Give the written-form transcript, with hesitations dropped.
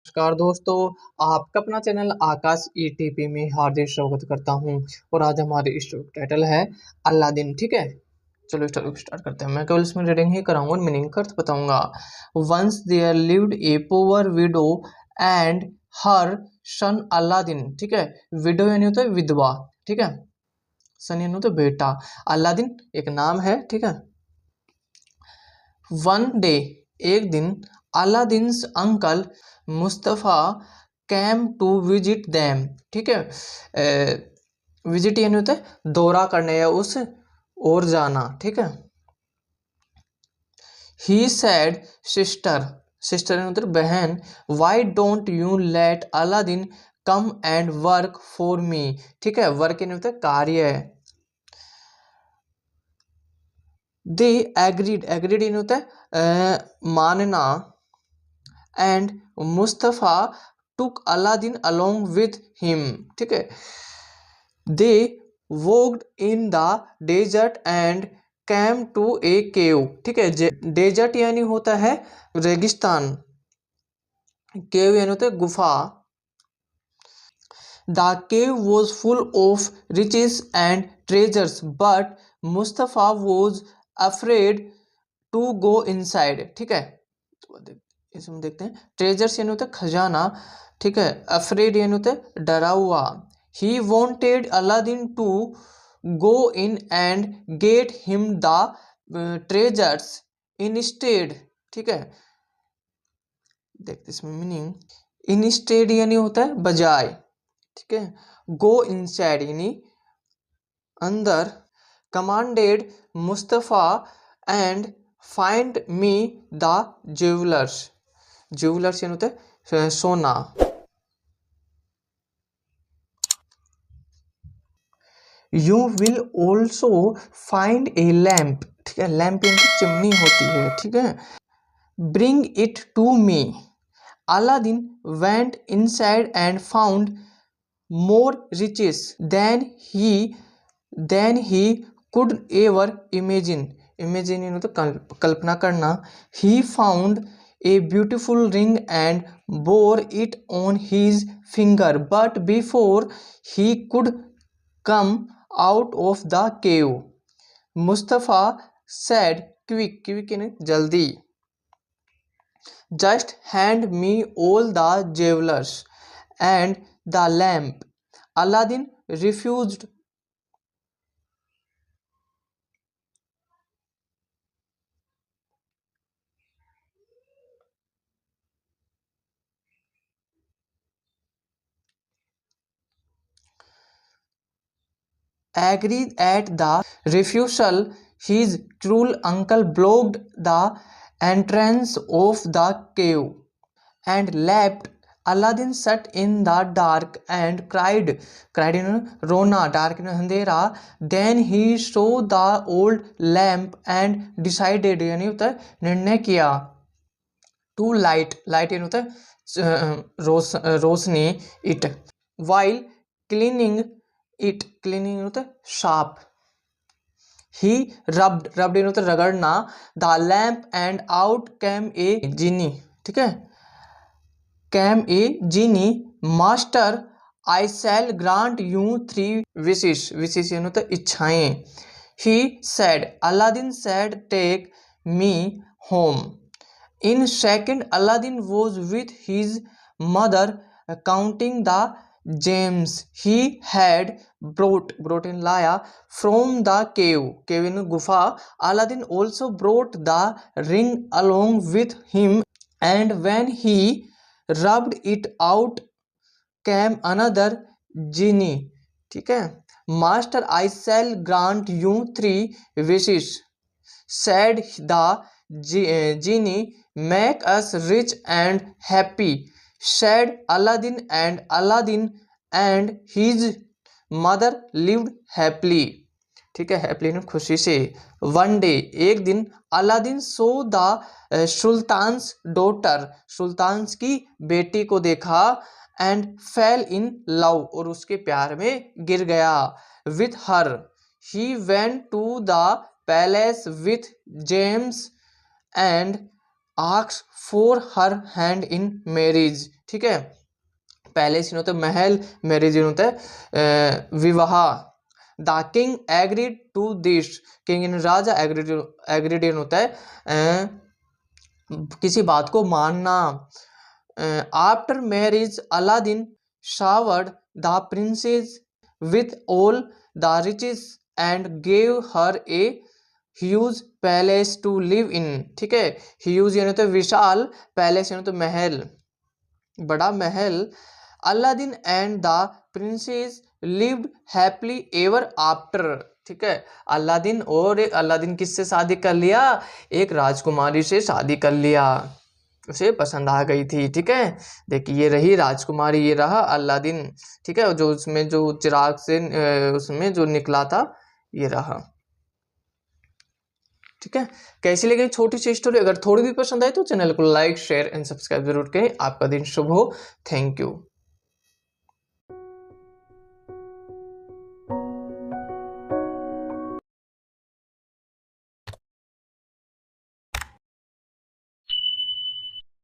नमस्कार दोस्तों। आपका अपना चैनल आकाश ईटीपी में हार्दिक स्वागत करता हूं। और आज हमारे स्टोरी टाइटल है अलादीन। ठीक है, चलो स्टोरी स्टार्ट करते हैं। मैं केवल इसमें रीडिंग ही कराऊंगा और मीनिंग का अर्थ बताऊंगा। Once there lived a poor widow and her son Aladdin. ठीक है, विडो यानी होता है विधवा। ठीक है, सन यानी होता है बेटा। अलादीन एक नाम है। ठीक है, वन डे एक दिन Aladdin's uncle Mustafa came to visit them. ठीक है, विजिट यानी होता है दौरा करने या उस ओर जाना। ठीक है, ही सैड सिस्टर, सिस्टर यानी होता है बहन, why don't you let Aladdin come and work for me. ठीक है, वर्क यानी होता है कार्य। दे एग्रीड, एग्रीड यानी होता है मानना। And Mustafa took Aladdin along with him. ठीक है, they walked in the desert and came to a cave. ठीक है, डेजर्ट यानी होता है रेगिस्तान, केव यानी होता है गुफा। The cave was full of riches and treasures but Mustafa was afraid to go inside. ठीक है, इसमें देखते हैं ट्रेजर्स यानी होता है खजाना। ठीक है, अफ्रेड यानी होता है डरा हुआ। He wanted Aladdin to go in and get him the treasures instead. ठीक है, देखते इसमें मीनिंग। इंस्टेड यानी होता है बजाय। ठीक है, गो इनसाइड यानी अंदर। Commanded Mustafa and find me the jewellers, jewellers यानी होता है सोना। You will also find a lamp. ठीक है, लैम्प यानी चिमनी होती है। ठीक है, bring it to me. Aladdin went inside and found more riches than he could ever imagine. Imagine you know तो कल्पना करना। He found a beautiful ring and bore it on his finger, but before he could come out of the cave, Mustafa said, quick, quick in jaldi, just hand me all the jewelers and the lamp. Aladdin refused. Agreed at the refusal, his cruel uncle blocked the entrance of the cave and left Aladdin sat in the dark and cried, cried in Rona, dark in अंधेरा. Then he saw the old lamp and decided यानी होता है निर्णय किया to light, light यानी होता है रोशनी it, while cleaning it, cleaning होता है साफ। he rubbed यानी होता है रगड़ना the lamp and out came a genie। ठीक है, came a genie, master I shall grant you 3 wishes, wishes यानी होता है इच्छाएं। he said, Aladdin said, take me home। In second, Aladdin was with his mother counting the gems he had brought in लाया from the cave, cave in गुफा। Aladdin also brought the ring along with him, and when he rubbed it out came another genie। ठीक है, master I shall grant you 3 wishes, said the genie, make us rich and happy, said Aladdin, and Aladdin and his mother lived happily। ठीक है, happily ने खुशी से। One day एक दिन Aladdin saw the sultan's daughter, sultan's की बेटी को देखा एंड फेल इन लव और उसके प्यार में गिर गया। With her he went to the palace with gems and asked for her hand in marriage. ठीक है। पैलेस होता है महल, मैरिज होता है विवाह। The king agreed to this, king राजा, एग्रीड होता है किसी बात को मानना। After marriage Aladdin showered the princess with all the riches and gave her a huge palace to live in, ठीक है। ह्यूज यानी तो विशाल, पैलेस यानी तो महल, बड़ा महल। Aladdin and the princess lived happily ever after, ठीक है। अलादीन और अलादीन किससे शादी कर लिया, एक राजकुमारी से शादी कर लिया, उसे पसंद आ गई थी, ठीक है। देखिए ये रही राजकुमारी, ये रहा अलादीन, ठीक है, जो उसमें जो चिराग से उसमें जो निकला था, ये रहा, ठीक है। कैसी लगी छोटी सी स्टोरी? अगर थोड़ी भी पसंद आई तो चैनल को लाइक शेयर एंड सब्सक्राइब जरूर करें। आपका दिन शुभ हो। Thank you.